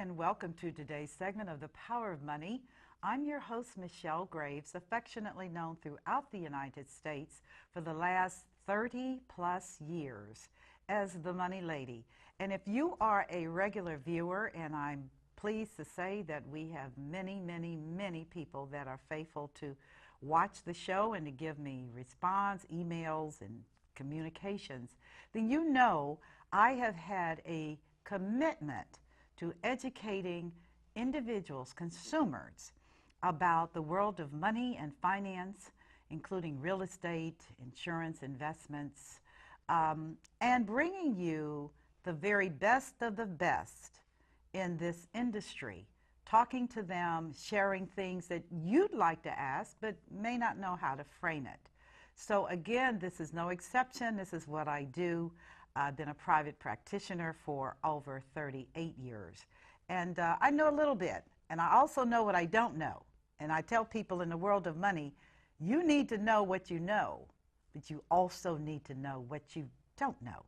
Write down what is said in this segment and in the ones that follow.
and welcome to today's segment of The Power of Money. I'm your host, Michelle Graves, affectionately known throughout the United States for the last 30 plus years as the Money Lady. And if you are a regular viewer, and I'm pleased to say that we have many people that are faithful to watch the show and to give me response, emails, and communications, then you know I have had a commitment to educating individuals, consumers, about the world of money and finance, including real estate, insurance, investments, and bringing you the very best of the best in this industry, talking to them, sharing things that you'd like to ask but may not know how to frame it. So again, this is no exception. This is what I do. I've been a private practitioner for over 38 years. And I know a little bit, and I also know what I don't know. And I tell people in the world of money, you need to know what you know, but you also need to know what you don't know.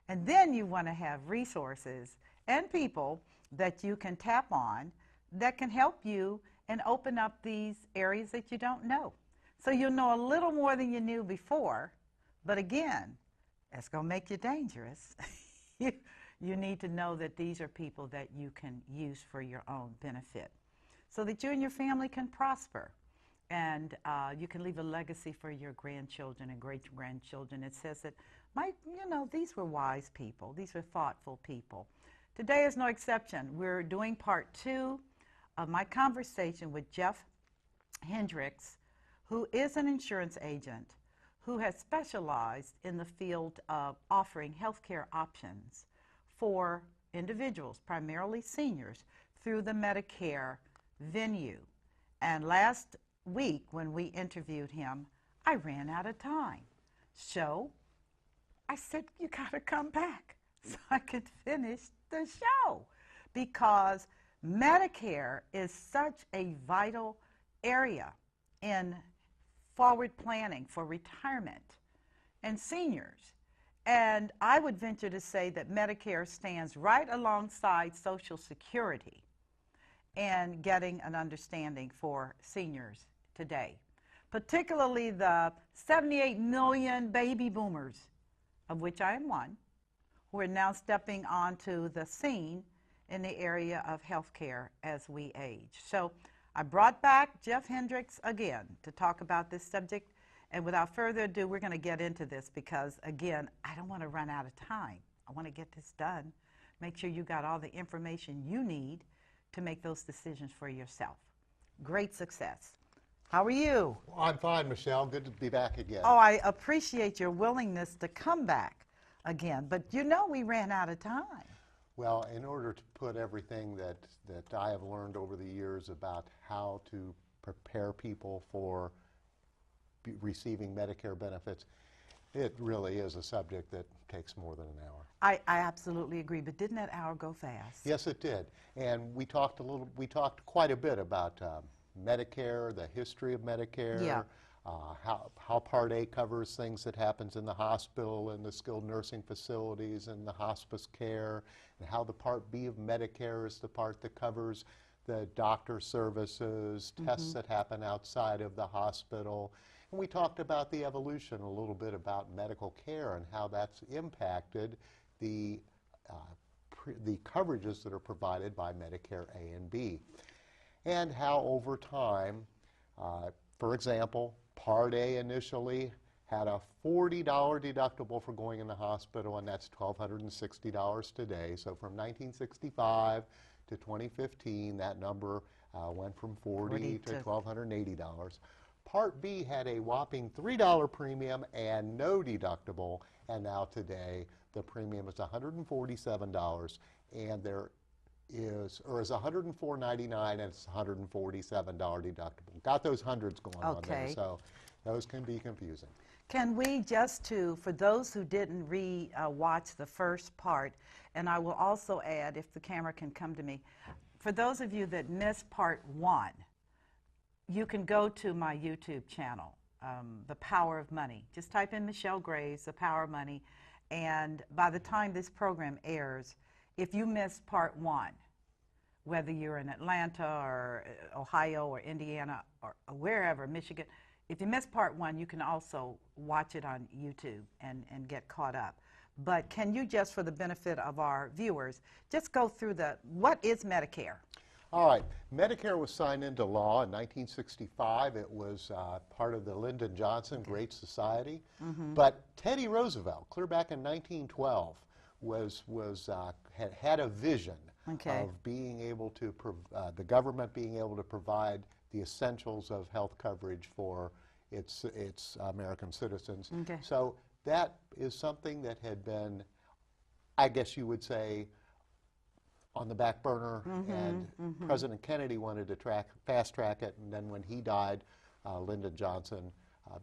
And then you want to have resources and people that you can tap on that can help you and open up these areas that you don't know. So you'll know a little more than you knew before, but again, that's going to make you dangerous. You need to know that these are people that you can use for your own benefit so that you and your family can prosper. And you can leave a legacy for your grandchildren and great-grandchildren. It says that, these were wise people. These were thoughtful people. Today is no exception. We're doing part 2 of my conversation with Jeff Hendricks, who is an insurance agent who has specialized in the field of offering healthcare options for individuals, primarily seniors, through the Medicare venue. And last week when we interviewed him, I ran out of time. So I said, you gotta come back so I could finish the show, because Medicare is such a vital area in forward planning for retirement and seniors. And I would venture to say that Medicare stands right alongside Social Security in getting an understanding for seniors today, particularly the 78 million baby boomers, of which I am one, who are now stepping onto the scene in the area of healthcare as we age. So I brought back Jeff Hendricks again to talk about this subject, and without further ado, we're going to get into this because, again, I don't want to run out of time. I want to get this done, make sure you got all the information you need to make those decisions for yourself. Great success. How are you? Well, I'm fine, Michelle. Good to be back again. Oh, I appreciate your willingness to come back again, but we ran out of time. Well, in order to put everything that I have learned over the years about how to prepare people for receiving Medicare benefits, it really is a subject that takes more than an hour. I absolutely agree, but didn't that hour go fast? Yes, it did. And we talked quite a bit about Medicare, the history of Medicare, yeah. How Part A covers things that happens in the hospital and the skilled nursing facilities and the hospice care, and how the Part B of Medicare is the part that covers the doctor services, tests that happen outside of the hospital. And we talked about the evolution, a little bit about medical care and how that's impacted the coverages that are provided by Medicare A and B, and how over time, for example, Part A initially had a $40 deductible for going in the hospital, and that's $1,260 today. So from 1965 to 2015, that number went from $40 to $1,280. Part B had a whopping $3 premium and no deductible, and now today the premium is $147, and there is $104.99, and it's $147 deductible. Got those hundreds going on there, so those can be confusing. Can we for those who didn't watch the first part, and I will also add, if the camera can come to me, for those of you that missed part 1, you can go to my YouTube channel, The Power of Money. Just type in Michelle Graves, The Power of Money, and by the time this program airs, if you missed part 1, whether you're in Atlanta or Ohio or Indiana or wherever, Michigan. If you miss part one, you can also watch it on YouTube and get caught up. But can you just, for the benefit of our viewers, just go through what is Medicare? All right. Medicare was signed into law in 1965. It was part of the Lyndon Johnson Great Society. But Teddy Roosevelt, clear back in 1912, had a vision of being able to, the government being able to provide the essentials of health coverage for its American citizens. So that is something that had been, I guess you would say, on the back burner, and President Kennedy wanted to fast track it, and then when he died, Lyndon Johnson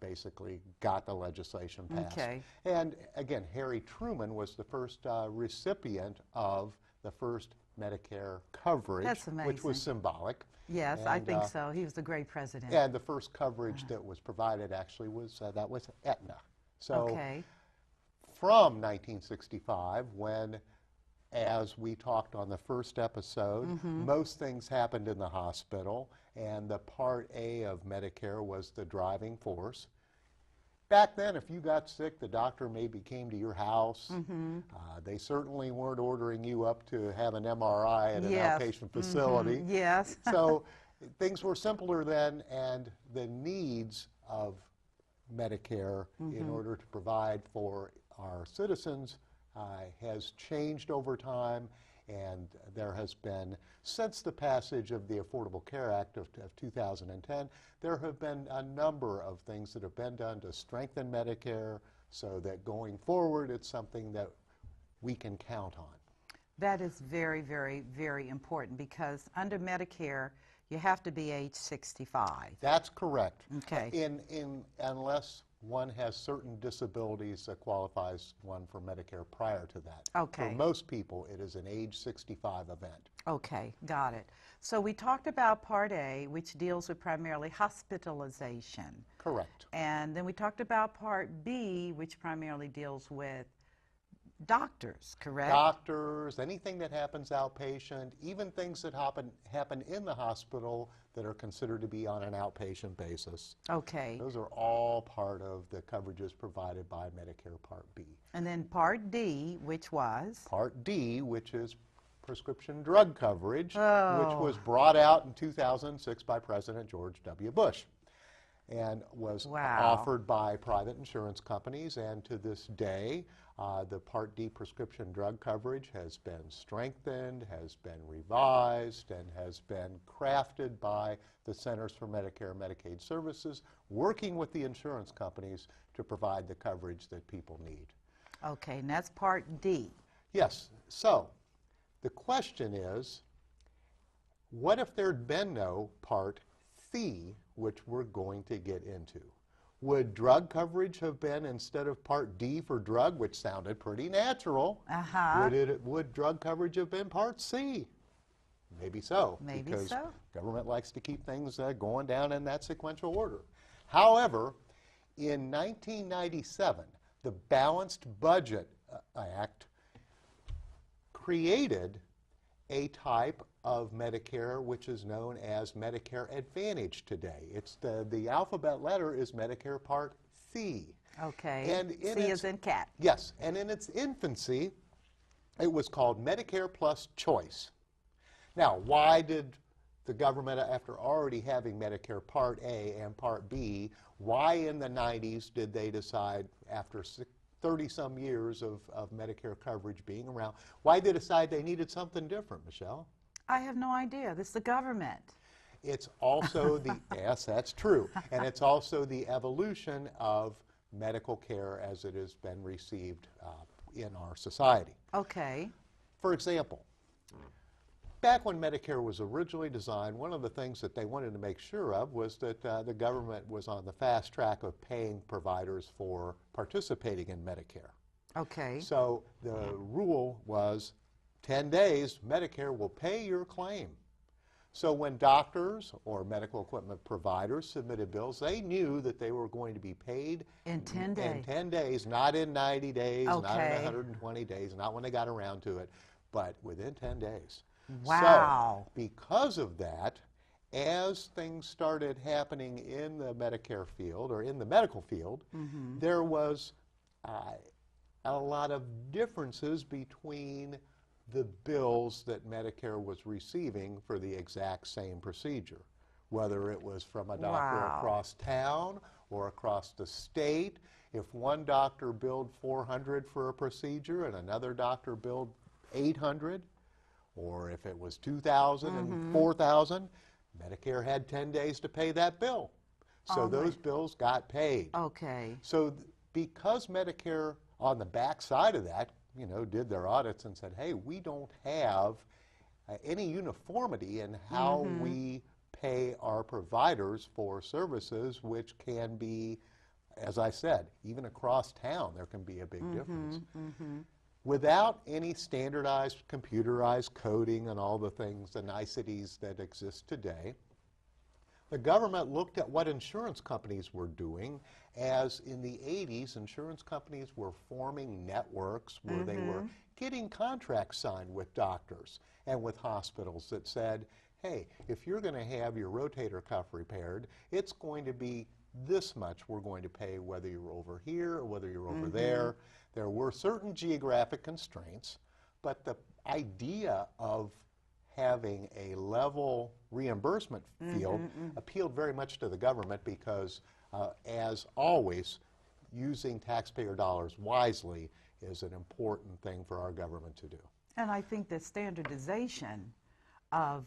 basically got the legislation passed. And again, Harry Truman was the first recipient of the first Medicare coverage, which was symbolic. Yes, and I think so. He was a great president. And the first coverage that was provided actually was that was Aetna. So from 1965, when, as we talked on the first episode, most things happened in the hospital, and the Part A of Medicare was the driving force. Back then, if you got sick, the doctor maybe came to your house. They certainly weren't ordering you up to have an MRI at an outpatient facility. So things were simpler then, and the needs of Medicare in order to provide for our citizens has changed over time, and there has been, since the passage of the Affordable Care Act of 2010, there have been a number of things that have been done to strengthen Medicare so that going forward it's something that we can count on. That is very, very, very important, because under Medicare you have to be age 65. That's correct. Unless one has certain disabilities that qualifies one for Medicare prior to that. For most people, it is an age 65 event. Okay, got it. So we talked about Part A, which deals with primarily hospitalization. Correct. And then we talked about Part B, which primarily deals with doctors, correct? Doctors, anything that happens outpatient, even things that happen in the hospital that are considered to be on an outpatient basis. Those are all part of the coverages provided by Medicare Part B. And then Part D, which was? Part D, which is prescription drug coverage, which was brought out in 2006 by President George W. Bush, and was offered by private insurance companies, and to this day, the Part D prescription drug coverage has been strengthened, has been revised, and has been crafted by the Centers for Medicare and Medicaid Services, working with the insurance companies to provide the coverage that people need. Okay, and that's Part D. Yes. So the question is, what if there'd been no Part C, which we're going to get into? Would drug coverage have been instead of Part D for drug, which sounded pretty natural? Would drug coverage have been Part C? Maybe so. Because government likes to keep things going down in that sequential order. However, in 1997, the Balanced Budget Act created a type of Medicare which is known as Medicare Advantage today. It's the alphabet letter is Medicare Part C. And C as in cat. Yes, and in its infancy, it was called Medicare Plus Choice. Now, why did the government, after already having Medicare Part A and Part B, why in the 90s did they decide, after 30-some years of Medicare coverage being around, why did they decide they needed something different, Michelle? I have no idea. This is the government. It's also the, yes, that's true, and it's also the evolution of medical care as it has been received in our society. For example, back when Medicare was originally designed, one of the things that they wanted to make sure of was that the government was on the fast track of paying providers for participating in Medicare. So the rule was 10 days, Medicare will pay your claim. So when doctors or medical equipment providers submitted bills, they knew that they were going to be paid in 10 days. In 10 days, not in 90 days, not in 120 days, not when they got around to it, but within 10 days. Wow. So, because of that, as things started happening in the Medicare field or in the medical field, there was a lot of differences between the bills that Medicare was receiving for the exact same procedure, whether it was from a doctor Wow. across town or across the state. If one doctor billed $400 for a procedure and another doctor billed $800, or if it was $2,000 and $4,000, Medicare had 10 days to pay that bill. So those bills got paid. Okay. So because Medicare, on the backside of that, did their audits and said, hey, we don't have any uniformity in how we pay our providers for services, which can be, as I said, even across town, there can be a big difference. Without any standardized, computerized coding and all the things, the niceties that exist today, the government looked at what insurance companies were doing, as in the 80s, insurance companies were forming networks where they were getting contracts signed with doctors and with hospitals that said, hey, if you're going to have your rotator cuff repaired, it's going to be this much we're going to pay, whether you're over here or whether you're over there. There were certain geographic constraints, but the idea of having a level reimbursement field appealed very much to the government because, as always, using taxpayer dollars wisely is an important thing for our government to do. And I think the standardization of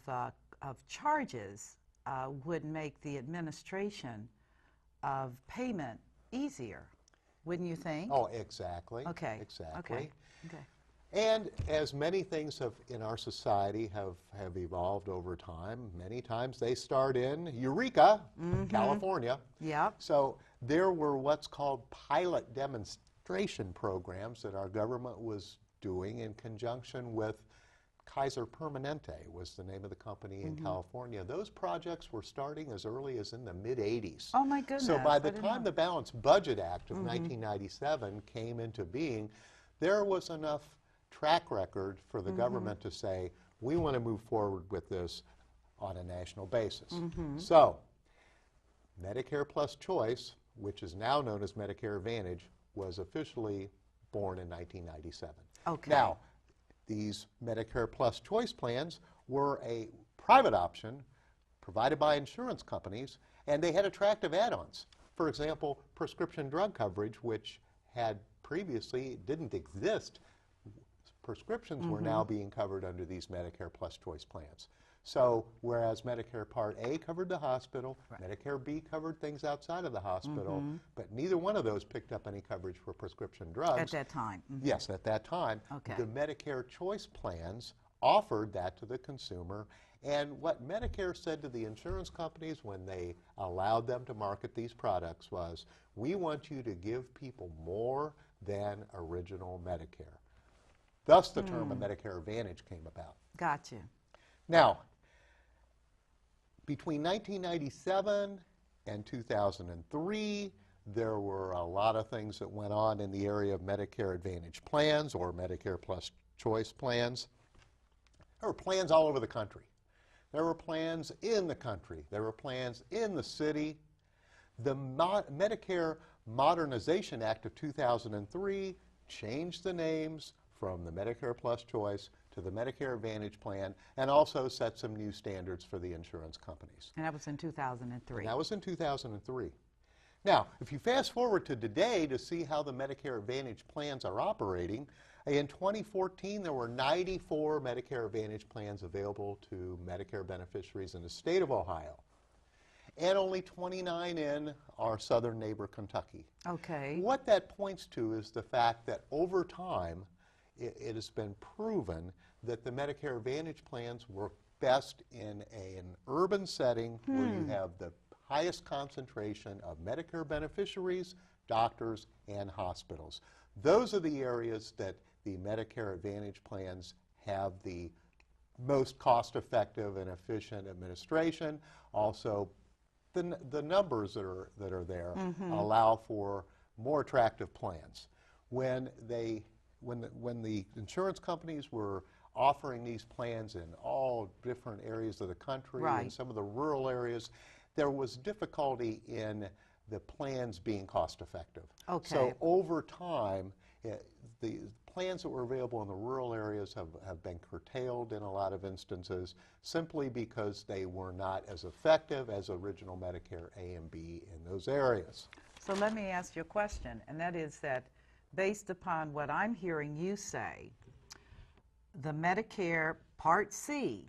charges would make the administration of payment easier, wouldn't you think? Oh, exactly. Okay. Exactly. Okay. And as many things in our society have evolved over time, many times they start in Eureka, California. Yep. So there were what's called pilot demonstration programs that our government was doing in conjunction with Kaiser Permanente was the name of the company in California. Those projects were starting as early as in the mid-'80s. Oh, my goodness. So by the I didn't time know. the Balanced Budget Act of 1997 came into being, there was enough track record for the government to say, we want to move forward with this on a national basis. So Medicare Plus Choice, which is now known as Medicare Advantage, was officially born in 1997. Okay. Now, these Medicare Plus Choice plans were a private option provided by insurance companies, and they had attractive add-ons. For example, prescription drug coverage, which had previously didn't exist. Prescriptions were now being covered under these Medicare Plus Choice plans. So whereas Medicare Part A covered the hospital, Medicare B covered things outside of the hospital, but neither one of those picked up any coverage for prescription drugs. At that time. Yes, at that time. Okay. The Medicare Choice plans offered that to the consumer, and what Medicare said to the insurance companies when they allowed them to market these products was, we want you to give people more than original Medicare. Thus the term of Medicare Advantage came about. Gotcha. Now, between 1997 and 2003, there were a lot of things that went on in the area of Medicare Advantage plans or Medicare Plus Choice plans. There were plans all over the country. There were plans in the country. There were plans in the city. The Medicare Modernization Act of 2003 changed the names from the Medicare Plus Choice to the Medicare Advantage plan, and also set some new standards for the insurance companies. And that was in 2003. And that was in 2003. Now, if you fast forward to today to see how the Medicare Advantage plans are operating, in 2014 there were 94 Medicare Advantage plans available to Medicare beneficiaries in the state of Ohio, and only 29 in our southern neighbor, Kentucky. Okay. What that points to is the fact that over time, it has been proven that the Medicare Advantage plans work best in an urban setting where you have the highest concentration of Medicare beneficiaries, doctors, and hospitals. Those are the areas that the Medicare Advantage plans have the most cost-effective and efficient administration. Also, the numbers that are there allow for more attractive plans. When the insurance companies were offering these plans in all different areas of the country Right. and some of the rural areas, there was difficulty in the plans being cost effective. Okay. So over time, the plans that were available in the rural areas have been curtailed in a lot of instances simply because they were not as effective as original Medicare A and B in those areas. So let me ask you a question, and that is that based upon what I'm hearing you say, the Medicare Part C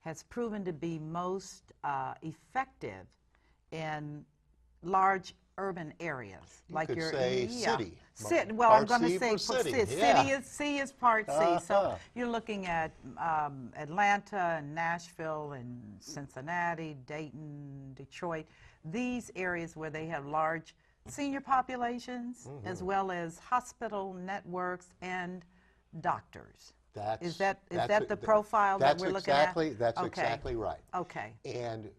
has proven to be most effective in large urban areas, You could say city. Well, I'm Part going to C say for city. C is Part C. So you're looking at Atlanta and Nashville and Cincinnati, Dayton, Detroit, these areas where they have large senior populations as well as hospital networks and doctors. Is that the profile that we're looking at? That's exactly right. Okay. And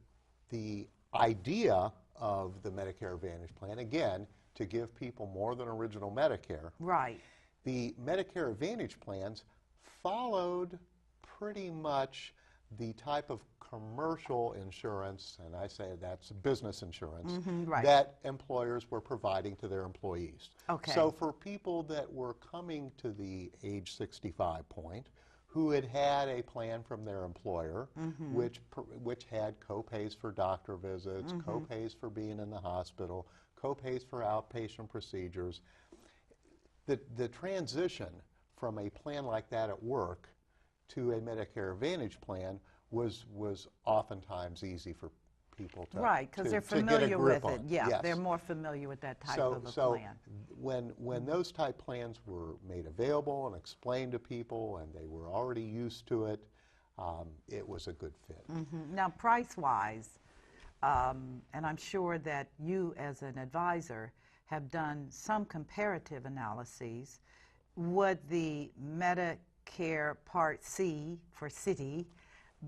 the idea of the Medicare Advantage plan, again, to give people more than original Medicare. Right. The Medicare Advantage plans followed pretty much the type of commercial insurance, and I say that's business insurance, right. that employers were providing to their employees. Okay. So for people that were coming to the age 65 point, who had had a plan from their employer, which had co-pays for doctor visits, co-pays for being in the hospital, co-pays for outpatient procedures. The transition from a plan like that at work to a Medicare Advantage plan was oftentimes easy for people to Right, because they're to get a familiar grip with it. on. Yeah, Yes. they're more familiar with that type of a plan. When those type plans were made available and explained to people and they were already used to it, it was a good fit. Now, price-wise, and I'm sure that you as an advisor have done some comparative analyses, would the Medicare Part C for city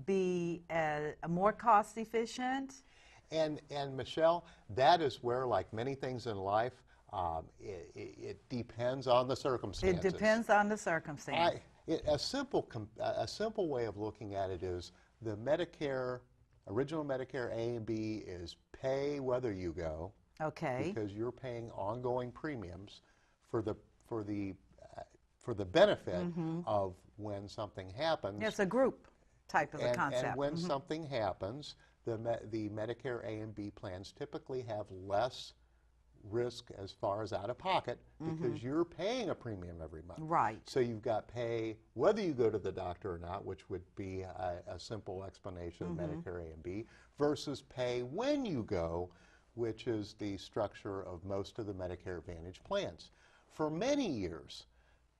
be more cost efficient? And Michelle, that is where, like many things in life, it depends on the circumstances. It depends on the circumstance. A simple way of looking at it is the original Medicare A and B is pay whether you go. Okay. Because you're paying ongoing premiums for the benefit of when something happens. It's a group type of a concept. And when something happens, the Medicare A and B plans typically have less risk as far as out of pocket because you're paying a premium every month. Right. So you've got pay whether you go to the doctor or not, which would be a simple explanation of Medicare A and B, versus pay when you go, which is the structure of most of the Medicare Advantage plans. For many years,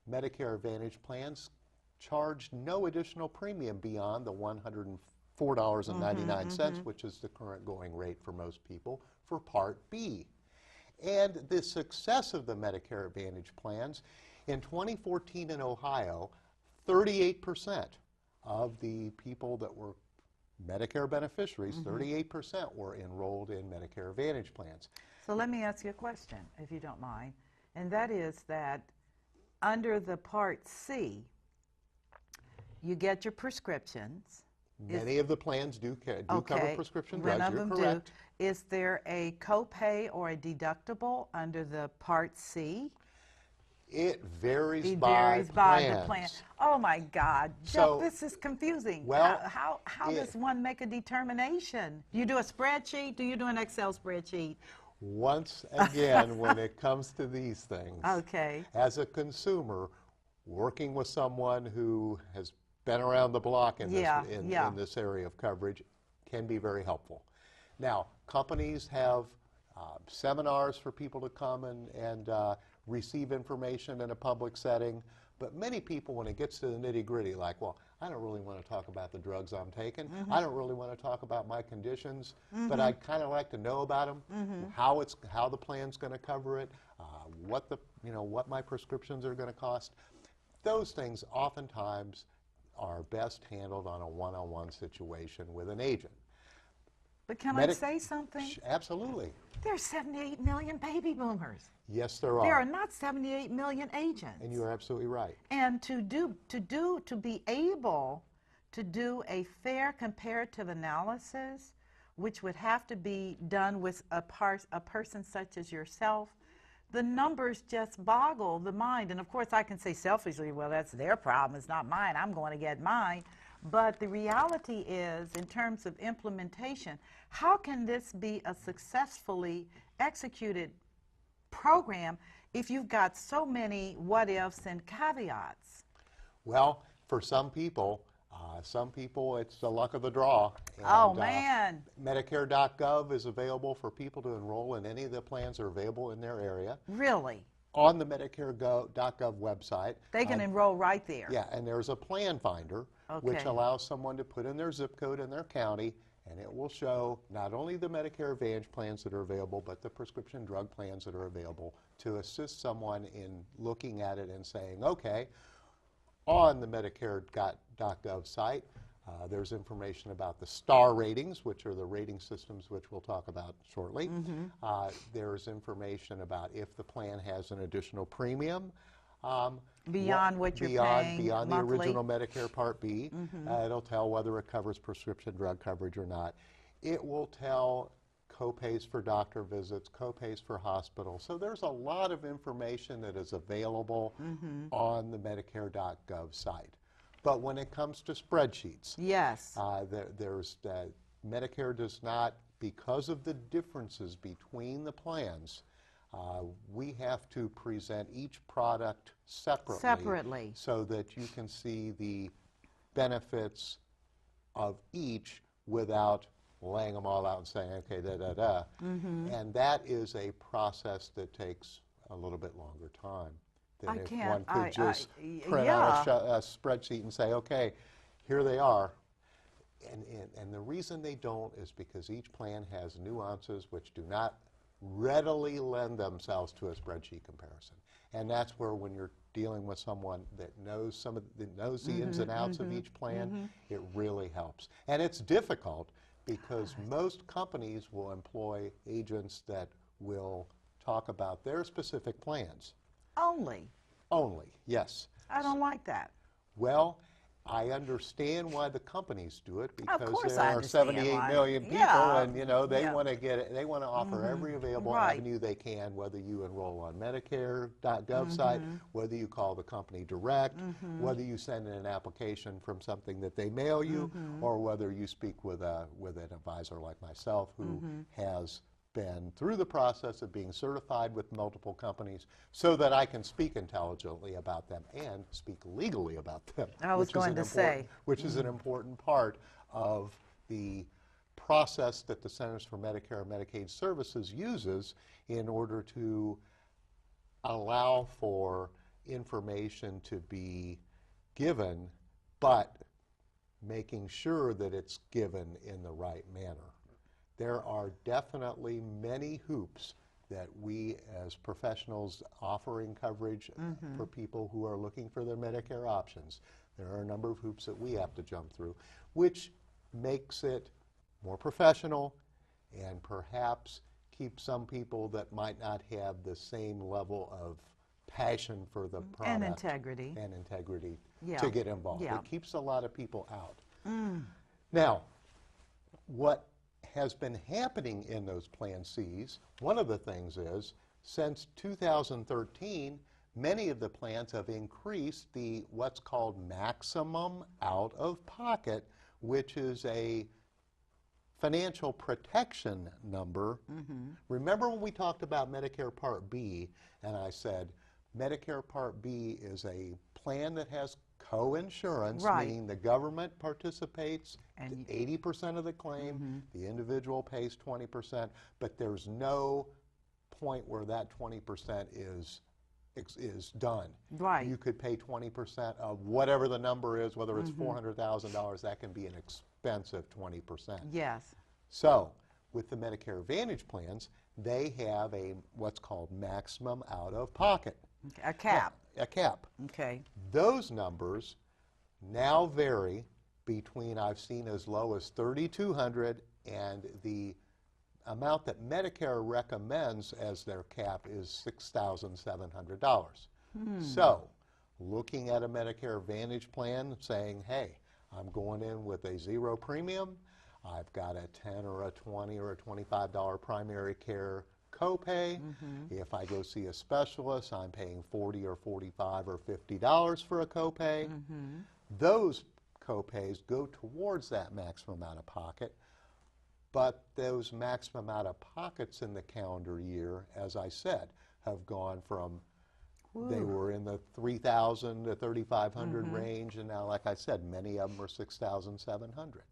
Medicare Advantage plans charged no additional premium beyond the $104.99, which is the current going rate for most people for Part B. And the success of the Medicare Advantage plans, in 2014 in Ohio, 38% of the people that were Medicare beneficiaries, 38% were enrolled in Medicare Advantage plans. So let me ask you a question, if you don't mind, and that is that under the Part C, you get your prescriptions. Many of the plans do cover prescription drugs. None of You're them correct. do. Is there a copay or a deductible under the Part C? It varies It by varies by plans. the plan. Oh my God, So- Jeff, this is confusing. Well, how does one make a determination? Do you do a spreadsheet? Do you do an Excel spreadsheet? Once again, when it comes to these things, Okay. as a consumer, working with someone who has been around the block in this area of coverage can be very helpful. Now, companies have seminars for people to come and receive information in a public setting, but many people, when it gets to the nitty-gritty, like, well, I don't really want to talk about the drugs I'm taking. I don't really want to talk about my conditions, but I'd kind of like to know about them, how the plan's going to cover it, what my prescriptions are going to cost. Those things oftentimes are best handled on a one-on-one situation with an agent. But can I say something? Absolutely. There's 78 million baby boomers. Yes, there There are. are not 78 million agents. And you are absolutely right. And to be able to do a fair comparative analysis, which would have to be done with a person such as yourself, the numbers just boggle the mind. And of course, I can say selfishly, well, that's their problem, it's not mine, I'm going to get mine. But the reality is, in terms of implementation, how can this be a successfully executed program if you've got so many what ifs and caveats? Well, for some people it's the luck of the draw. And, oh, man. Medicare.gov is available for people to enroll in any of the plans that are available in their area. Really? On the Medicare.gov website. They can enroll right there. Yeah, and there's a plan finder, which allows someone to put in their zip code in their county, and it will show not only the Medicare Advantage plans that are available, but the prescription drug plans that are available to assist someone in looking at it and saying, okay, on the Medicare.gov site, there's information about the star ratings, which are the rating systems which we'll talk about shortly. There's information about if the plan has an additional premium. Beyond what you're paying Beyond the monthly. original Medicare Part B. It'll tell whether it covers prescription drug coverage or not. It will tell co-pays for doctor visits, co-pays for hospitals. So there's a lot of information that is available on the Medicare.gov site. But when it comes to spreadsheets, yes, Medicare does not, because of the differences between the plans, we have to present each product separately so that you can see the benefits of each without laying them all out and saying, okay, da-da-da. And that is a process that takes a little bit longer time than if one could just print out a spreadsheet and say, okay, here they are. And the reason they don't is because each plan has nuances which do not readily lend themselves to a spreadsheet comparison. And that's where, when you're dealing with someone that knows the ins and outs of each plan, it really helps. And it's difficult because most companies will employ agents that will talk about their specific plans. Only? Only, yes. I don't like that. Well, I understand why the companies do it, because there are 78 million people, and they want to get it. They want to offer every available avenue they can, whether you enroll on Medicare.gov site, whether you call the company direct, whether you send in an application from something that they mail you, or whether you speak with an advisor like myself who has been through the process of being certified with multiple companies so that I can speak intelligently about them and speak legally about them. I was going to say. Which is an important part of the process that the Centers for Medicare and Medicaid Services uses in order to allow for information to be given, but making sure that it's given in the right manner. There are definitely many hoops that we as professionals offering coverage for people who are looking for their Medicare options. There are a number of hoops that we have to jump through, which makes it more professional and perhaps keep some people that might not have the same level of passion for the product and integrity to get involved. Yeah. It keeps a lot of people out. Now, what has been happening in those Plan Cs, one of the things is, since 2013, many of the plans have increased the what's called maximum out-of-pocket, which is a financial protection number. Remember when we talked about Medicare Part B, and I said Medicare Part B is a plan that has co-insurance, meaning the government participates and 80% of the claim, the individual pays 20%, but there's no point where that 20% is done. Right. You could pay 20% of whatever the number is, whether it's $400,000, that can be an expensive 20%. Yes. So, with the Medicare Advantage plans, they have what's called maximum out-of-pocket. A cap. A cap. Okay. Those numbers now vary between, I've seen as low as $3,200 and the amount that Medicare recommends as their cap is $6,700. So, looking at a Medicare Advantage plan saying, hey, I'm going in with a zero premium, I've got a $10 or a $20 or a $25 primary care copay. If I go see a specialist, I'm paying $40 or $45 or $50 for a copay. Those copays go towards that maximum out of pocket, but those maximum out of pockets in the calendar year, as I said, have gone from they were in the 3,000 to 3,500 range, and now, like I said, many of them are 6,700.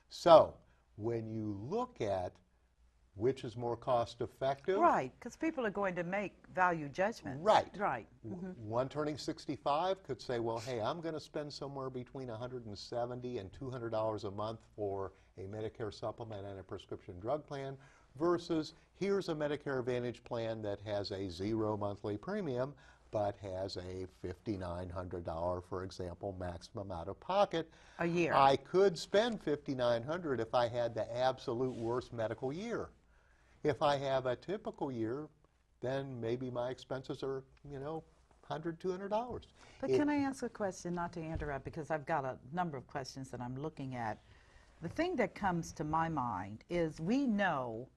So when you look at which is more cost effective. Right, because people are going to make value judgments. Right. Right. One turning 65 could say, well, hey, I'm going to spend somewhere between $170 and $200 a month for a Medicare supplement and a prescription drug plan, versus here's a Medicare Advantage plan that has a zero monthly premium but has a $5,900, for example, maximum out of pocket. A year. I could spend $5,900 if I had the absolute worst medical year. If I have a typical year, then maybe my expenses are, $100, $200. But can I ask a question, not to interrupt, because I've got a number of questions that I'm looking at. The thing that comes to my mind is we know,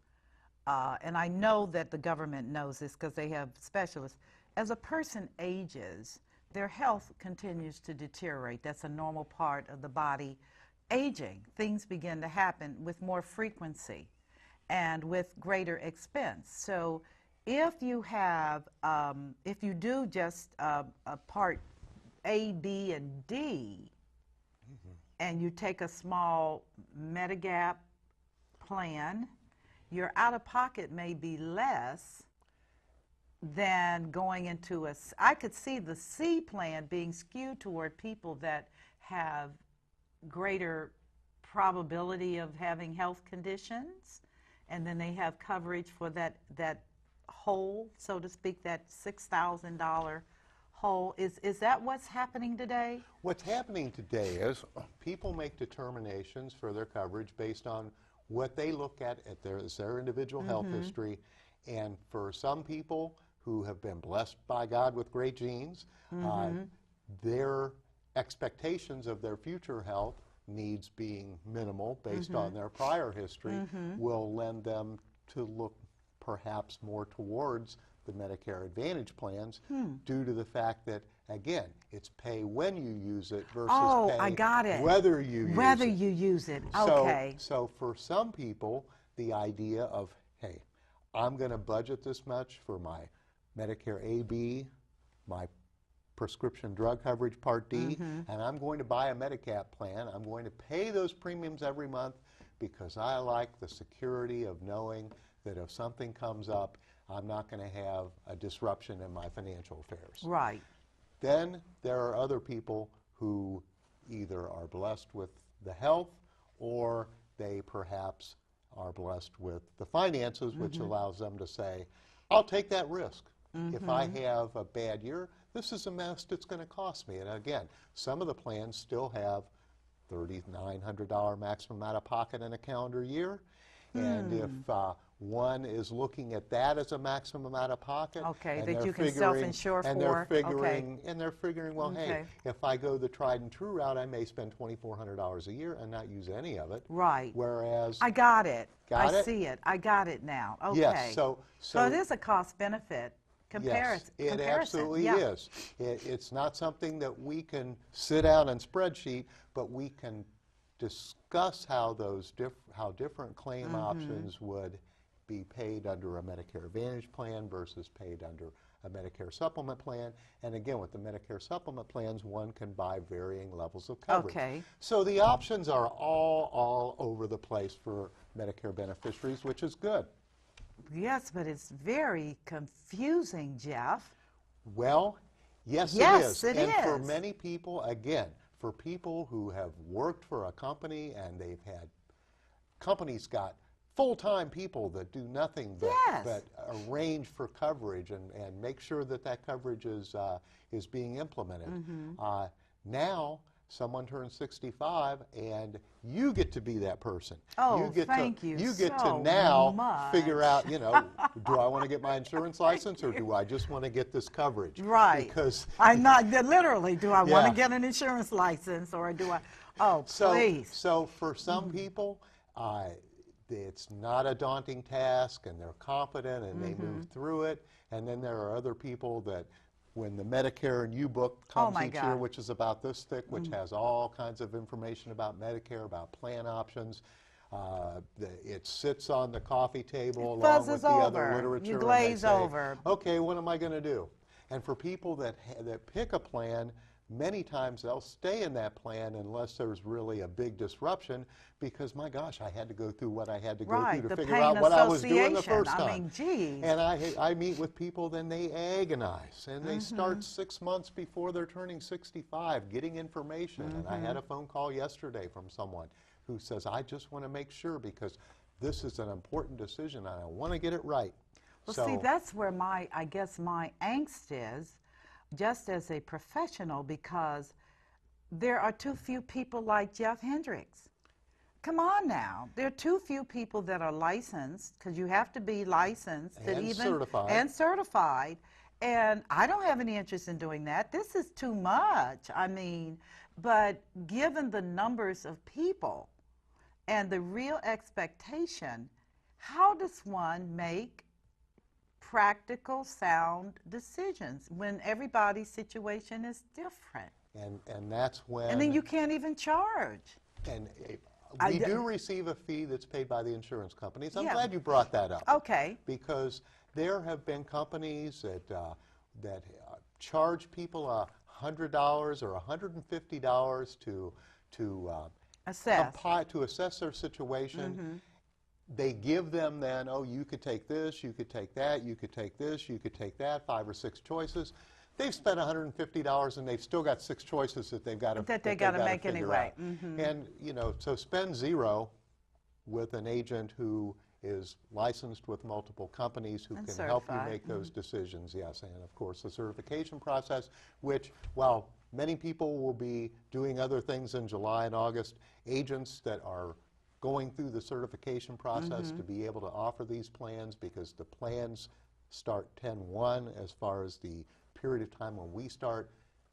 and I know that the government knows this because they have specialists, as a person ages, their health continues to deteriorate. That's a normal part of the body aging. Things begin to happen with more frequency and with greater expense. So if you have, if you do just a part A, B, and D, and you take a small Medigap plan, your out-of-pocket may be less than going into a, I could see the C plan being skewed toward people that have greater probability of having health conditions, and then they have coverage for that whole, so to speak, that $6,000 whole. Is that what's happening today? What's happening today is people make determinations for their coverage based on what they look at their individual health history, and for some people who have been blessed by God with great genes, their expectations of their future health needs being minimal based on their prior history will lend them to look perhaps more towards the Medicare Advantage plans due to the fact that, again, it's pay when you use it versus pay I got it. whether you use it. Whether you use it, okay. So for some people, the idea of, hey, I'm going to budget this much for my Medicare AB, my prescription drug coverage Part D, and I'm going to buy a Medicap plan. I'm going to pay those premiums every month because I like the security of knowing that if something comes up, I'm not going to have a disruption in my financial affairs. Right. Then there are other people who either are blessed with the health or they perhaps are blessed with the finances, which allows them to say, I'll take that risk. If I have a bad year, this is a mess that's going to cost me. And again, some of the plans still have $3,900 maximum out of pocket in a calendar year. And if one is looking at that as a maximum out of pocket, okay, and that you can self-insure and for, they're figuring, well, hey, if I go the tried and true route, I may spend $2,400 a year and not use any of it. Right. Whereas I got it. Got I it? see it. I got it now. Okay. Yes. So it is a cost benefit yes, it comparison. absolutely is. It's not something that we can sit out and spreadsheet, but we can discuss how those how different claim options would be paid under a Medicare Advantage plan versus paid under a Medicare supplement plan. And again, with the Medicare supplement plans, one can buy varying levels of coverage. Okay. So the options are all over the place for Medicare beneficiaries, which is good. Yes, but it's very confusing, Jeff. Well, yes, Yes, it is. it And for is. many people, again, for people who have worked for a company and they've had, companies got full-time people that do nothing but, Yes. but arrange for coverage and make sure that that coverage is being implemented. Now, someone turns 65 and you get to be that person. Oh, thank you You get to so now much. figure out, you know, do I want to get my insurance license or do I just want to get this coverage? Right. Because I'm not, literally, do I want to Yeah. get an insurance license or do I, oh, so please. so for some people, it's not a daunting task and they're confident and they move through it. And then there are other people that when the Medicare and You book comes my each year, God. which is about this thick, which has all kinds of information about Medicare, about plan options. It sits on the coffee table along with Fuzzes the other over. literature. You and they glaze say, over. okay, what am I going to do? And for people that pick a plan, many times they'll stay in that plan unless there's really a big disruption because, my gosh, I had to go through what I had to go Right, through to the figure pain out what I was doing the association. first I time. mean, geez. And I meet with people, then they agonize, and they start 6 months before they're turning 65 getting information. And I had a phone call yesterday from someone who says, I just want to make sure because this is an important decision and I want to get it right. Well, So- see, that's where I guess my angst is, just as a professional, because there are too few people like Jeff Hendricks. Come on now. There are too few people that are licensed, because you have to be licensed And certified. and certified. And I don't have any interest in doing that. This is too much. I mean, but given the numbers of people and the real expectation, how does one make practical, sound decisions when everybody's situation is different? And that's when... And then you can't even charge. And I we d- do receive a fee that's paid by the insurance companies. I'm Yeah. glad you brought that up. Okay. Because there have been companies that charge people $100 or $150 to Assess. to assess their situation. They give them then, oh, you could take this, you could take that, you could take this, you could take that, 5 or 6 choices. They've spent $150 and they've still got 6 choices that they've got to make figure anyway. out. And you know, so spend zero with an agent who is licensed with multiple companies who And can help you certified. make those decisions. Yes, and of course the certification process, which while many people will be doing other things in July and August, agents that are going through the certification process to be able to offer these plans, because the plans start 10/1 as far as the period of time when we start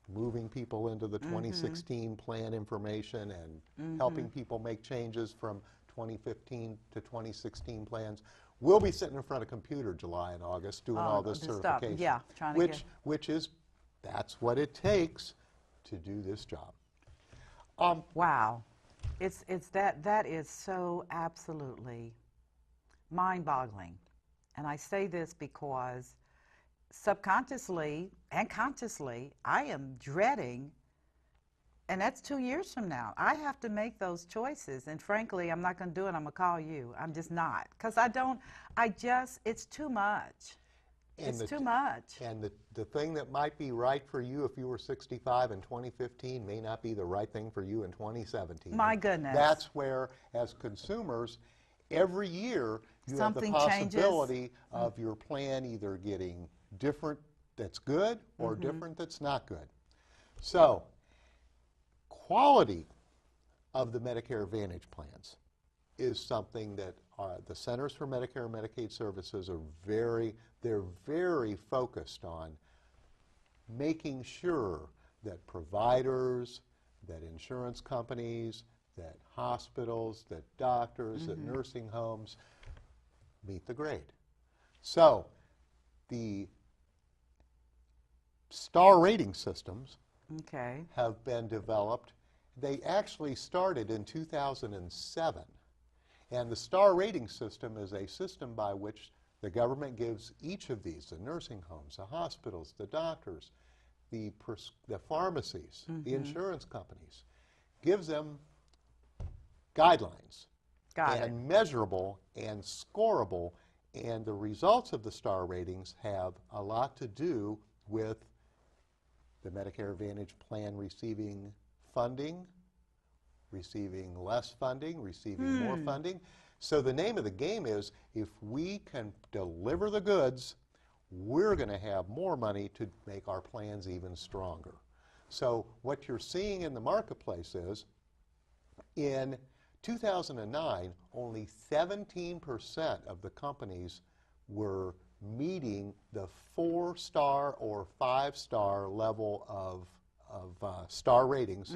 moving people into the 2016 plan information and helping people make changes from 2015 to 2016 plans. We'll be sitting in front of a computer July and August doing all this the stuff, certification. yeah, trying to get- That's what it takes to do this job. Wow. That is so absolutely mind-boggling. And I say this because subconsciously and consciously, I am dreading, and that's 2 years from now. I have to make those choices. And frankly, I'm not going to do it. I'm going to call you. I'm just not. Because it's too much. It's too much. And the thing that might be right for you if you were 65 in 2015 may not be the right thing for you in 2017. My goodness. That's where, as consumers, every year you Something have the changes. possibility of your plan either getting different that's good or different that's not good. So, quality of the Medicare Advantage plans is something that the Centers for Medicare and Medicaid Services are they're very focused on making sure that providers, that insurance companies, that hospitals, that doctors, that nursing homes meet the grade. So the star rating systems Okay. have been developed. They actually started in 2007. And the star rating system is a system by which the government gives each of these, the nursing homes, the hospitals, the doctors, the pharmacies, the insurance companies, gives them guidelines. Got it. And measurable and scorable. And the results of the star ratings have a lot to do with the Medicare Advantage plan receiving funding, receiving less funding, receiving more funding. So the name of the game is, if we can deliver the goods, we're going to have more money to make our plans even stronger. So what you're seeing in the marketplace is, in 2009, only 17% of the companies were meeting the 4-star or 5-star level of star ratings.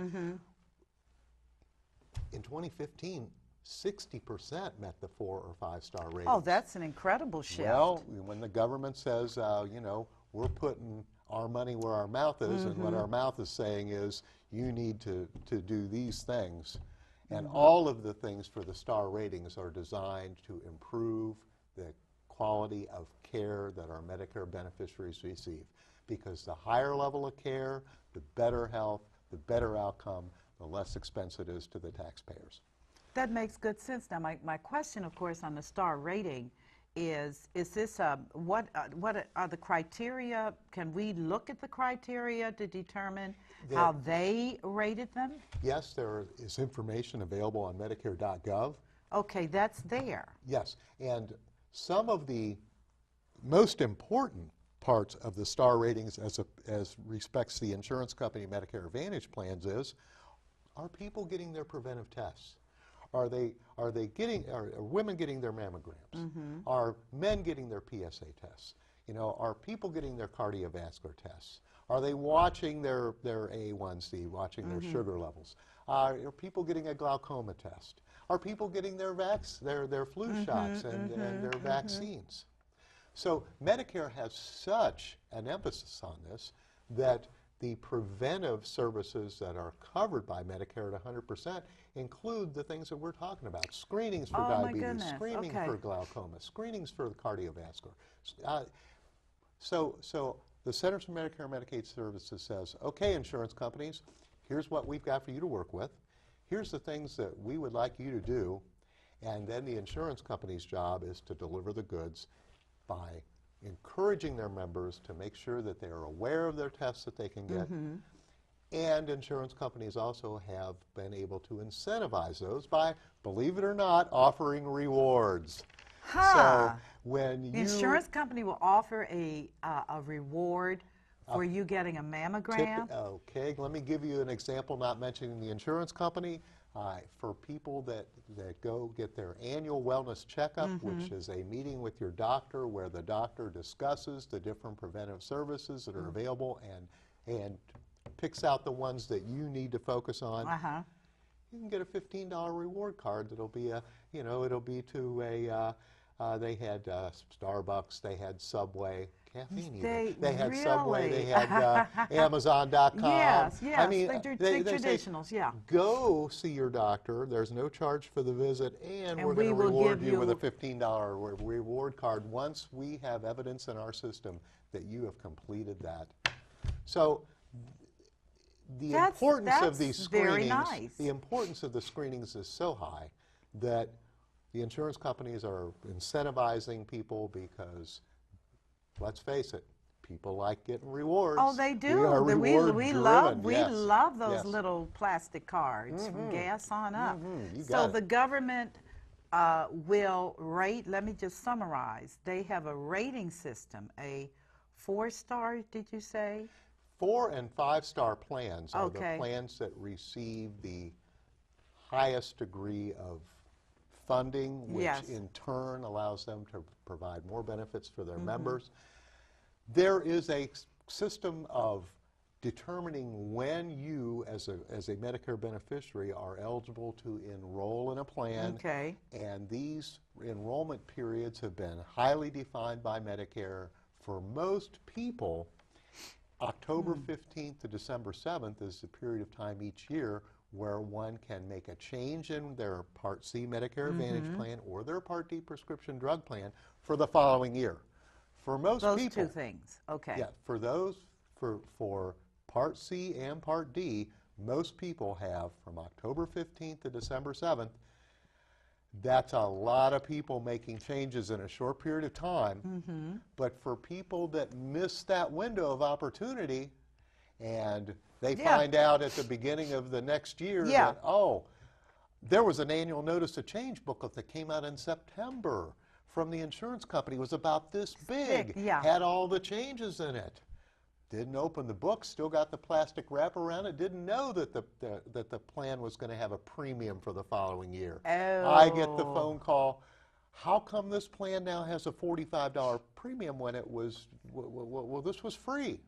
In 2015, 60% met the 4 or 5-star ratings. Oh, that's an incredible shift. Well, when the government says, you know, we're putting our money where our mouth is, and what our mouth is saying is, you need to do these things. And all of the things for the star ratings are designed to improve the quality of care that our Medicare beneficiaries receive. Because the higher level of care, the better health, the better outcome, the less expense it is to the taxpayers. That makes good sense. Now, my question, of course, on the star rating is this what are the criteria? Can we look at the criteria to determine how they rated them? Yes, there is information available on Medicare.gov. Okay, that's there. Yes, and some of the most important parts of the star ratings as respects the insurance company Medicare Advantage plans is, are people getting their preventive tests? Are women getting their mammograms? Are men getting their PSA tests? You know, are people getting their cardiovascular tests? Are they watching their A1C, watching their sugar levels? Are people getting a glaucoma test? Are people getting their flu shots and their vaccines? So Medicare has such an emphasis on this that the preventive services that are covered by Medicare at 100% include the things that we're talking about. Screenings for diabetes, screening for glaucoma, screenings for the cardiovascular. So the Centers for Medicare and Medicaid Services says, okay, insurance companies, here's what we've got for you to work with. Here's the things that we would like you to do. And then the insurance company's job is to deliver the goods by encouraging their members to make sure that they are aware of their tests that they can get. And insurance companies also have been able to incentivize those by, believe it or not, offering rewards. So when the insurance company will offer a reward for you getting a mammogram? Okay, let me give you an example, not mentioning the insurance company. For people that go get their annual wellness checkup, which is a meeting with your doctor where the doctor discusses the different preventive services that are available and picks out the ones that you need to focus on. You can get a $15 reward card that'll be it'll be to a, they had Starbucks, they had Subway. Caffeine even. They had Subway, they had Amazon.com. Yes, I mean, they traditionals, say, go see your doctor. There's no charge for the visit, and we're going to will reward give you with a $15 reward card once we have evidence in our system that you have completed that. So the importance of these screenings, the importance of the screenings is so high that the insurance companies are incentivizing people because, let's face it, people like getting rewards. Oh, they do. We are we love those yes. little plastic cards from gas on up. So the government will rate, let me just summarize. They have a rating system, a 4-star, did you say? 4 and 5-star plans are the plans that receive the highest degree of funding, which in turn allows them to provide more benefits for their members. There is a system of determining when you, as a Medicare beneficiary, are eligible to enroll in a plan. And these enrollment periods have been highly defined by Medicare. For most people, October 15th to December 7th is the period of time each year where one can make a change in their Part C Medicare Advantage plan or their Part D prescription drug plan for the following year. For most people, those two things, yeah, for those, for Part C and Part D, most people have from October 15th to December 7th. That's a lot of people making changes in a short period of time. But for people that miss that window of opportunity and they find out at the beginning of the next year that, oh, there was an annual notice of change booklet that came out in September from the insurance company. It was about this big, had all the changes in it. Didn't open the book, still got the plastic wrap around it, didn't know that the plan was going to have a premium for the following year. Oh. I get the phone call, how come this plan now has a $45 premium when it was, well, this was free?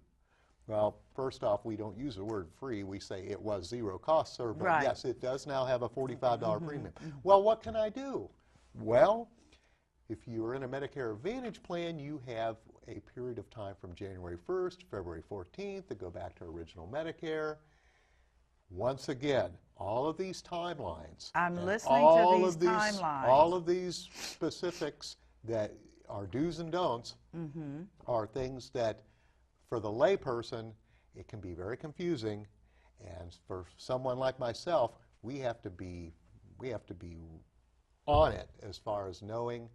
Well, first off, we don't use the word free. We say it was zero cost, sir, but right. yes, it does now have a $45 premium. Well, what can I do? Well, if you're in a Medicare Advantage plan, you have a period of time from January 1st, February 14th to go back to original Medicare. Once again, all of these timelines. I'm listening to these timelines. All of these specifics that are do's and don'ts are things that, for the layperson, it can be very confusing. And for someone like myself, we have to be on it as far as knowing,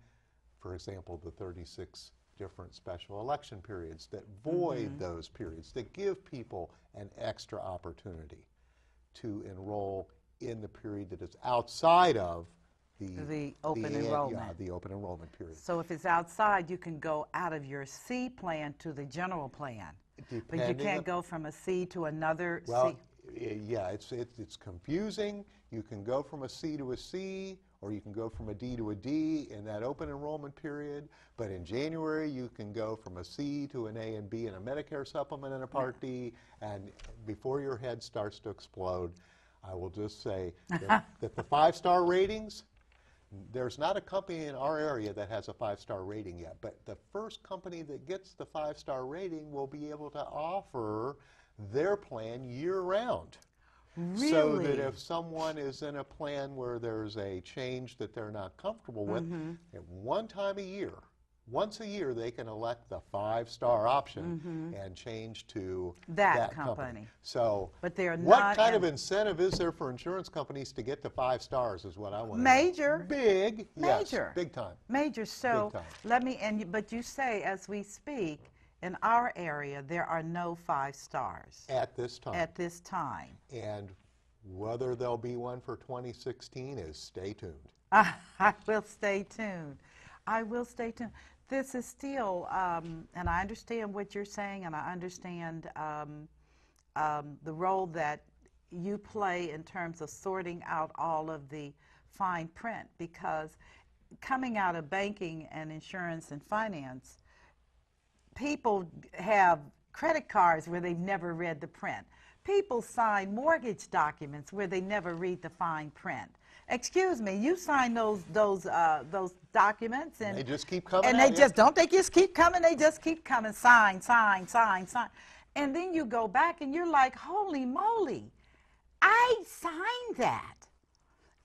for example, the 36 different special election periods that void those periods, that give people an extra opportunity to enroll in the period that is outside of the open enrollment. Yeah, the open enrollment period. So if it's outside, you can go out of your C plan to the general plan. But you can't go from a C to another well, C. Yeah, it's confusing. You can go from a C to a C, or you can go from a D to a D in that open enrollment period. But in January, you can go from a C to an A and B in a Medicare supplement and a Part D. And before your head starts to explode, I will just say that the 5-star ratings, there's not a company in our area that has a 5-star rating yet. But the first company that gets the 5-star rating will be able to offer their plan year-round. Really? So that if someone is in a plan where there's a change that they're not comfortable with, at one time a year, once a year, they can elect the 5-star option and change to that company. So but they're what kind of incentive is there for insurance companies to get to 5 stars is what I want to know. Major. Big. Major. Yes, big time. Major. So big time. let me, but you say as we speak, in our area, there are no 5 stars. At this time. At this time. And whether there'll be one for 2016 is stay tuned. I will stay tuned. I will stay tuned. This is still, and I understand what you're saying, and I understand the role that you play in terms of sorting out all of the fine print, because coming out of banking and insurance and finance, people have credit cards where they've never read the print. People sign mortgage documents where they never read the fine print. Excuse me, you sign those documents and they just keep coming. And they just don't. They just keep coming. They just keep coming. Sign, sign, sign, sign. And then you go back and you're like, holy moly, I signed that.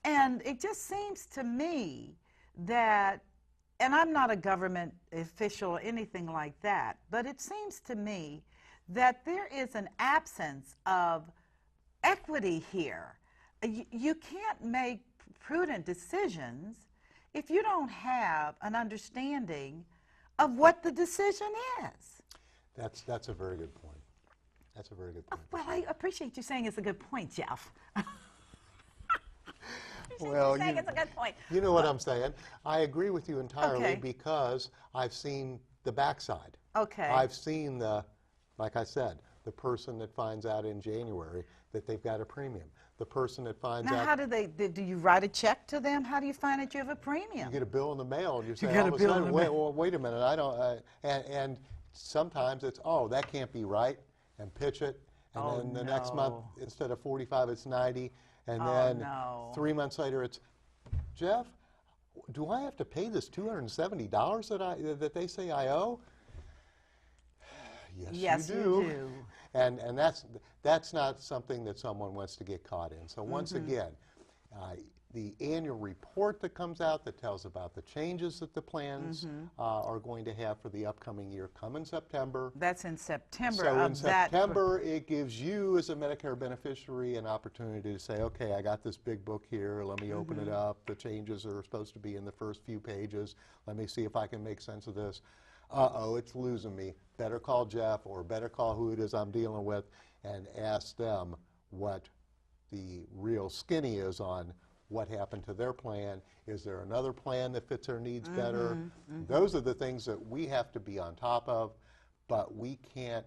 And it just seems to me that, and I'm not a government official or anything like that, but it seems to me that there is an absence of equity here. You can't make prudent decisions if you don't have an understanding of what the decision is. That's a very good point. That's a very good point. Well, I appreciate you saying it's a good point, Jeff. Well, it's a good point. You know what I'm saying. I agree with you entirely Okay. because I've seen the backside. Okay. I've seen like I said, the person that finds out in January that they've got a premium. The person that finds Now, out. how do you write a check to them? How do you find that you have a premium? You get a bill in the mail and you say, get a bill in the mail. well, wait a minute, I don't, and sometimes it's, oh, that can't be right, and pitch it, and then the next month, instead of 45, it's 90, and then 3 months later, it's, Jeff, do I have to pay this $270 that they say I owe? Yes, you do. And that's not something that someone wants to get caught in. So once again, the annual report that comes out that tells about the changes that the plans are going to have for the upcoming year come in September. That's in September. So in September, it gives you as a Medicare beneficiary an opportunity to say, okay, I got this big book here. Let me open it up. The changes are supposed to be in the first few pages. Let me see if I can make sense of this. Uh-oh, it's losing me. Better call Jeff or better call who it is I'm dealing with and ask them what the real skinny is on what happened to their plan. Is there another plan that fits their needs better? Those are the things that we have to be on top of, but we can't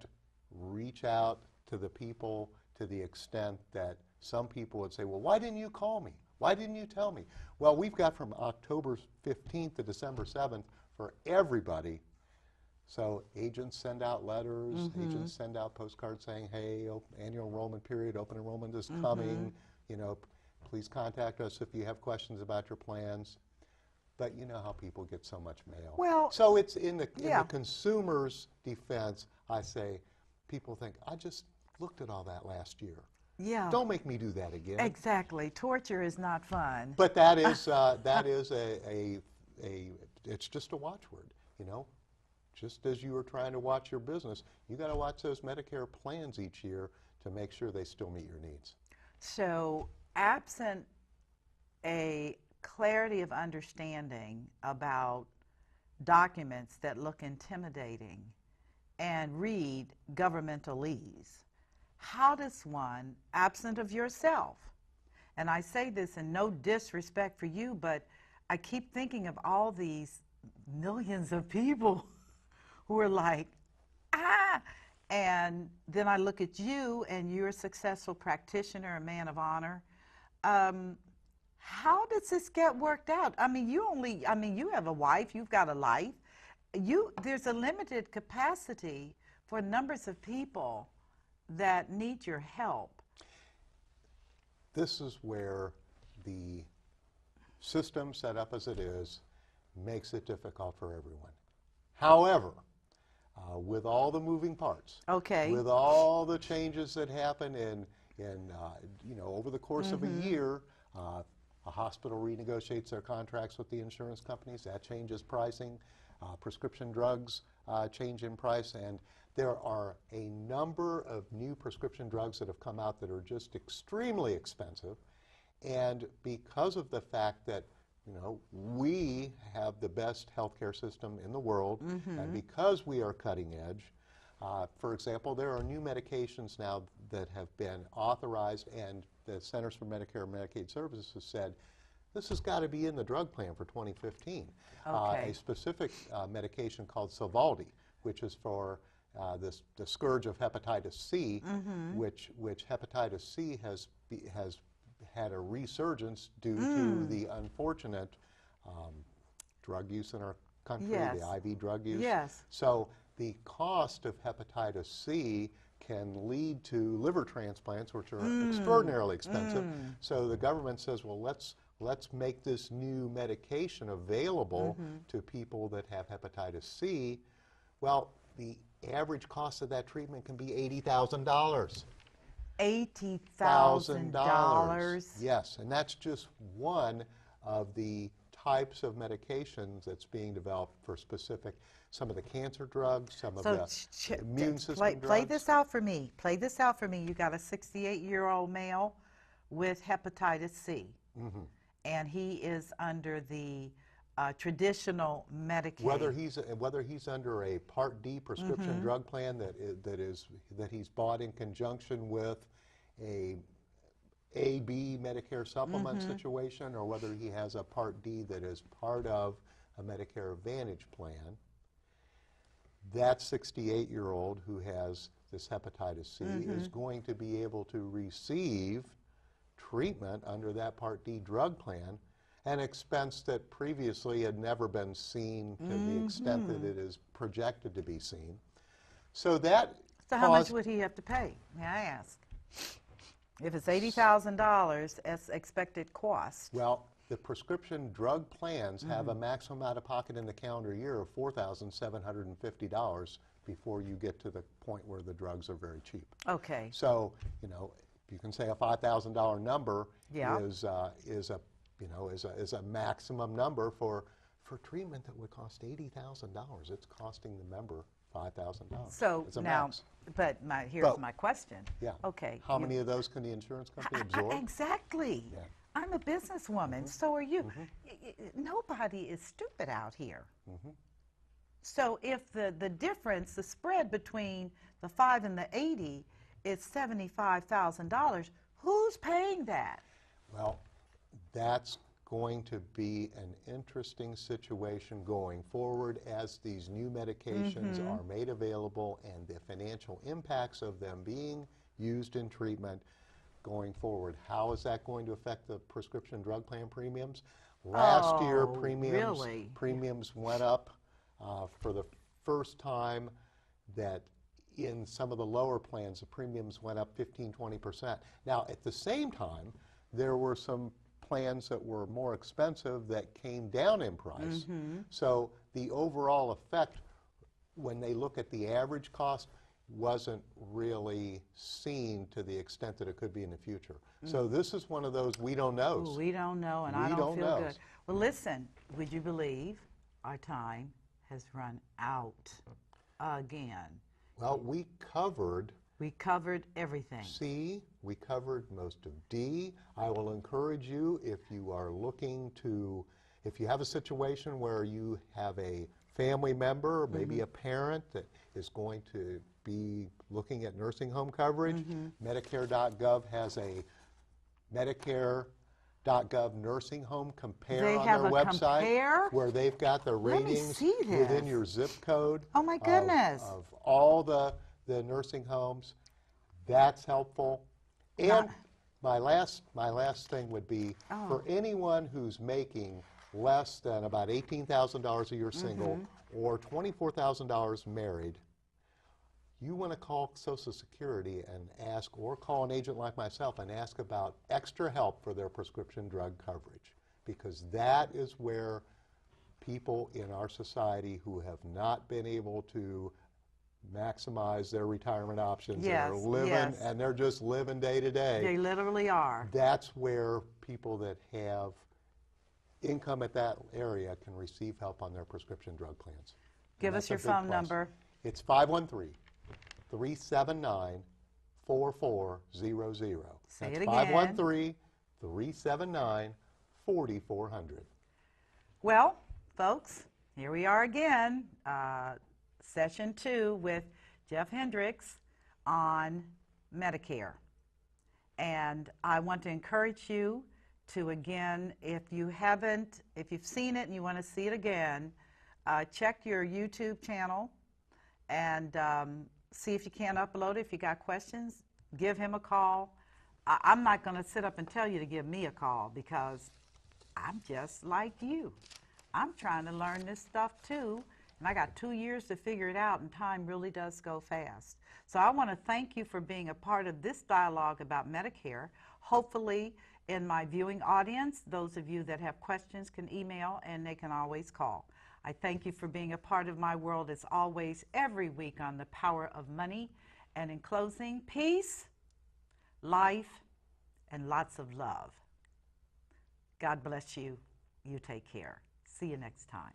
reach out to the people to the extent that some people would say, well, why didn't you call me? Why didn't you tell me? Well, we've got from October 15th to December 7th for everybody. So agents send out letters, agents send out postcards saying, hey, annual enrollment period, open enrollment is coming, you know, please contact us if you have questions about your plans. But you know how people get so much mail. Well, so it's in the consumer's defense, I say, people think, I just looked at all that last year. Yeah. Don't make me do that again. Exactly. Torture is not fun. But that is it's just a watchword, you know. Just as you are trying to watch your business, you got to watch those Medicare plans each year to make sure they still meet your needs. So, absent a clarity of understanding about documents that look intimidating and read governmentalese, how does one, absent of yourself, and I say this in no disrespect for you, but I keep thinking of all these millions of people who are like, ah, and then I look at you and you're a successful practitioner, a man of honor. How does this get worked out? I mean, you have a wife, you've got a life. There's a limited capacity for numbers of people that need your help. This is where the system set up as it is makes it difficult for everyone. However, with all the moving parts, with all the changes that happen in you know, over the course of a year, a hospital renegotiates their contracts with the insurance companies. That changes pricing. Prescription drugs change in price, and there are a number of new prescription drugs that have come out that are just extremely expensive. And because of the fact that, you know, we have the best healthcare system in the world, and because we are cutting edge, for example, there are new medications now that have been authorized, and the Centers for Medicare and Medicaid Services has said, this has got to be in the drug plan for 2015. A specific medication called Sovaldi, which is for the scourge of hepatitis C, which hepatitis C has had a resurgence due to the unfortunate drug use in our country, the IV drug use. So the cost of hepatitis C can lead to liver transplants, which are extraordinarily expensive. So the government says, well, let's make this new medication available to people that have hepatitis C. Well, the average cost of that treatment can be $80,000. $80,000. Yes, and that's just one of the types of medications that's being developed for specific, some of the cancer drugs, some of the immune system drugs. Play this out for me. Play this out for me. You got a 68-year-old male with hepatitis C, and he is under the traditional Medicaid. Whether he's under a Part D prescription drug plan that he's bought in conjunction with a AB Medicare supplement situation, or whether he has a Part D that is part of a Medicare Advantage plan, that 68-year-old who has this hepatitis C is going to be able to receive treatment under that Part D drug plan, an expense that previously had never been seen to the extent that it is projected to be seen. So how much would he have to pay, may I ask? If it's $80,000 as expected cost. Well, the prescription drug plans have a maximum out-of-pocket in the calendar year of $4,750 before you get to the point where the drugs are very cheap. Okay. So, you know, you can say a $5,000 number is a maximum number for treatment that would cost $80,000. It's costing the member $5,000. So now, but here's my question. Yeah. Okay. How many of those can the insurance company absorb? Exactly. Yeah. I'm a businesswoman. So are you. Nobody is stupid out here. So if the difference, the spread between the 5 and the 80 is $75,000, who's paying that? Well, that's going to be an interesting situation going forward as these new medications are made available and the financial impacts of them being used in treatment going forward. How is that going to affect the prescription drug plan premiums? Last year, really? premiums went up for the first time that in some of the lower plans, the premiums went up 15–20%. Now, at the same time, there were some plans that were more expensive that came down in price. So the overall effect, when they look at the average cost, wasn't really seen to the extent that it could be in the future. So this is one of those we don't know. Ooh, we don't know, and I don't feel good. Well, listen, would you believe our time has run out again? Well, we covered everything. C, we covered most of D. I will encourage you, if you are looking to, if you have a situation where you have a family member, or maybe a parent that is going to be looking at nursing home coverage, Medicare.gov has a Medicare.gov nursing home compare on their website, where they've got the ratings within your zip code. Oh my goodness! Of all the nursing homes. That's helpful. And my last thing would be for anyone who's making less than about $18,000 a year single or $24,000 married, you want to call Social Security and ask, or call an agent like myself and ask about extra help for their prescription drug coverage, because that is where people in our society who have not been able to maximize their retirement options and are living, and they're just living day to day. They literally are. That's where people that have income at that area can receive help on their prescription drug plans. Give us your phone number. It's 513-379-4400. Say it again. 513-379-4400. Well, folks, here we are again. Session 2 with Jeff Hendricks on Medicare. And I want to encourage you to, again, if you've seen it and you want to see it again, check your YouTube channel and see if you can upload it. If you got questions, give him a call. I'm not going to sit up and tell you to give me a call, because I'm just like you. I'm trying to learn this stuff too. And I got 2 years to figure it out, and time really does go fast. So I want to thank you for being a part of this dialogue about Medicare. Hopefully, in my viewing audience, those of you that have questions can email, and they can always call. I thank you for being a part of my world, as always, every week on The Power of Money. And in closing, peace, life, and lots of love. God bless you. You take care. See you next time.